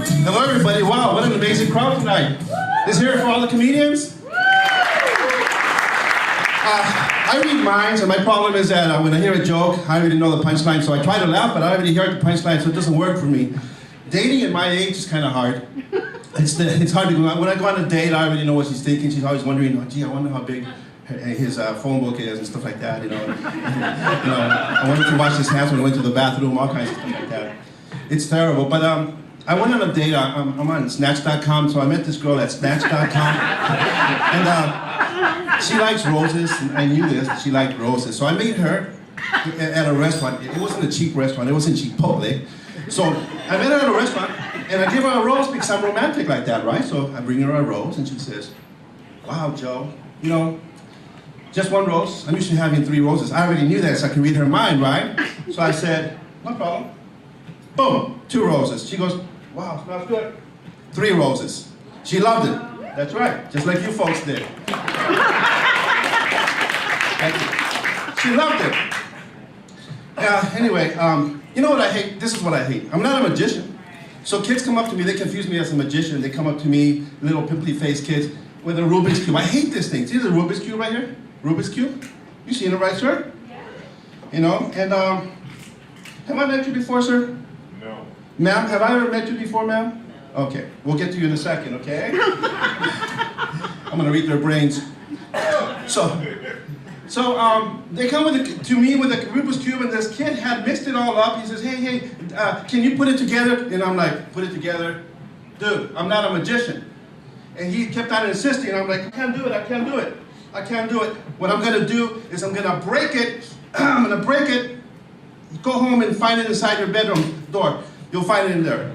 Hello, everybody. Wow, what an amazing crowd tonight. Is here for all the comedians? I read minds, and my problem is that when I hear a joke, I already know the punchline, so I try to laugh, but I already hear the punchline, so it doesn't work for me. Dating at my age is kind of hard. It's hard to go on. When I go on a date, I already know what she's thinking. She's always wondering, oh, gee, I wonder how big his phone book is and stuff like that, you know. I wonder if he washed his hands when he went to the bathroom, all kinds of stuff like that. It's terrible, but I went on a date. I'm on Snatch.com, so I met this girl at Snatch.com, and she likes roses, and I knew this, she liked roses. So I met her at a restaurant. It wasn't a cheap restaurant, it wasn't Chipotle. So I met her at a restaurant, and I give her a rose because I'm romantic like that, right? So I bring her a rose, and she says, wow, Joe, you know, just one rose? I'm used to having 3 roses. I already knew that, so I could read her mind, right? So I said, no problem. Boom, 2 roses. She goes, wow, smells good. 3 roses. She loved it. That's right, just like you folks did. She loved it. Anyway, you know what I hate? This is what I hate. I'm not a magician. So kids come up to me, they confuse me as a magician. They come up to me, little pimply-faced kids, with a Rubik's Cube. I hate this thing. See the Rubik's Cube right here? Rubik's Cube? You seen it, right, sir? Yeah. You know, and have I met you before, sir? No. Ma'am, have I ever met you before, ma'am? No. Okay, we'll get to you in a second, okay? I'm gonna read their brains. So they come to me with a Rubik's Cube, and this kid had mixed it all up. He says, hey, can you put it together? And I'm like, put it together? Dude, I'm not a magician. And he kept on insisting, and I'm like, I can't do it, I can't do it. I can't do it. What I'm gonna do is I'm gonna break it. I'm gonna break it. Go home and find it inside your bedroom door. You'll find it in there.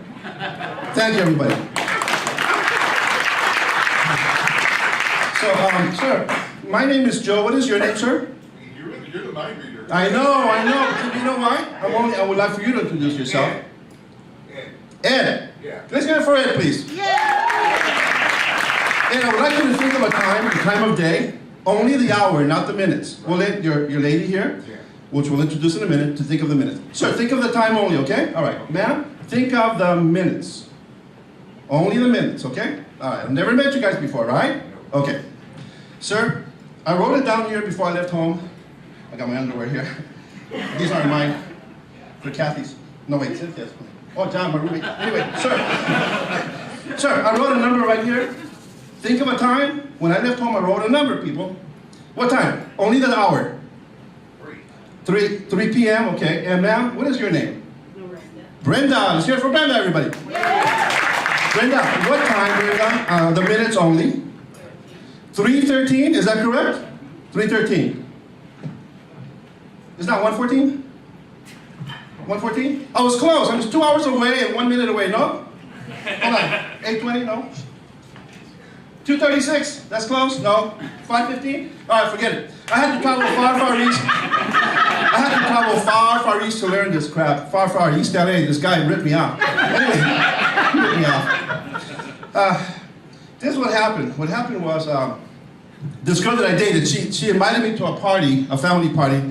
Thank you, everybody. So, sir, my name is Joe. What is your name, sir? You're the mind reader. I know. You know why? I would like for you to introduce yourself. Ed. Yeah. Let's get it for Ed, please. And I would like you to think of a time of day, only the hour, not the minutes. We'll let your lady here, which we'll introduce in a minute, to think of the minutes. Sir, think of the time only, okay? All right. Ma'am, think of the minutes. Only the minutes, okay? All right. I've never met you guys before, right? Okay. Sir, I wrote it down here before I left home. I got my underwear here. These aren't mine. They're Kathy's. No, wait, Cynthia's. Oh, John, my roommate. Anyway, sir. Sir, I wrote a number right here. Think of a time. When I left home, I wrote a number, people. What time? Only the hour. 3 p.m., okay. And ma'am, what is your name? Brenda. Let's hear it for Brenda, everybody. Brenda, what time, Brenda? The minutes only. 3:13, is that correct? 3:13. Is that 1:14? 1:14? I was close. I was 2 hours away and 1 minute away, no? Hold on. 8:20, no? 2:36, that's close? No? 5:15? All right, forget it. I had to travel far east. I had to travel far east to learn this crap. Far east LA. This guy ripped me off. Anyway, he ripped me off. This is what happened. What happened was, this girl that I dated, she invited me to a party, a family party,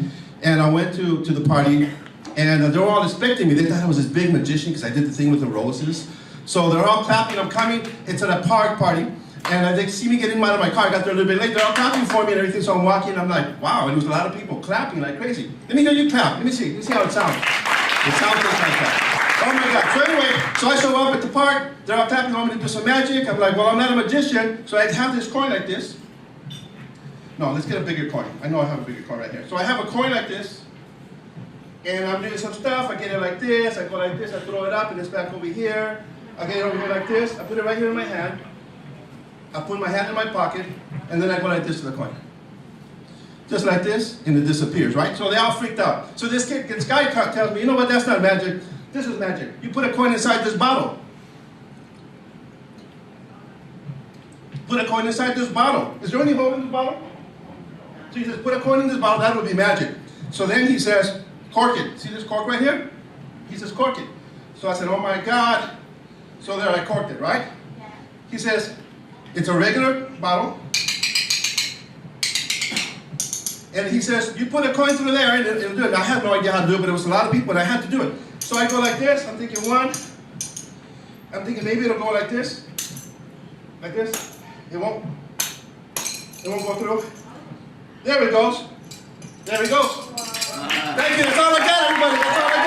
and I went to the party, and they were all expecting me. They thought I was this big magician because I did the thing with the roses. So they're all clapping, I'm coming. It's at a park party. And they see me getting out of my car. I got there a little bit late. They're all clapping for me and everything. So I'm walking. I'm like, wow. And there was a lot of people clapping like crazy. Let me hear you clap. Let me see how it sounds. It sounds just like that. Oh my God. So anyway, so I show up at the park. They're all clapping. I want me to do some magic. I'm like, well, I'm not a magician. So I have this coin like this. No, let's get a bigger coin. I know I have a bigger coin right here. So I have a coin like this. And I'm doing some stuff. I get it like this. I go like this. I throw it up and it's back over here. I get it over here like this. I put it right here in my hand. I put my hand in my pocket, and then I go like this to the coin. Just like this, and it disappears, right? So they all freaked out. So this guy tells me, you know what, that's not magic. This is magic. You put a coin inside this bottle. Put a coin inside this bottle. Is there any hole in this bottle? So he says, put a coin in this bottle, that would be magic. So then he says, cork it. See this cork right here? He says, cork it. So I said, oh my God. So there I corked it, right? He says, it's a regular bottle. And he says, you put a coin through there and it'll do it. Now, I had no idea how to do it, but it was a lot of people and I had to do it. So I go like this, I'm thinking 1, I'm thinking maybe it'll go like this. Like this. It won't go through. There it goes. There it goes. Thank you. That's all I got, everybody. That's all I got.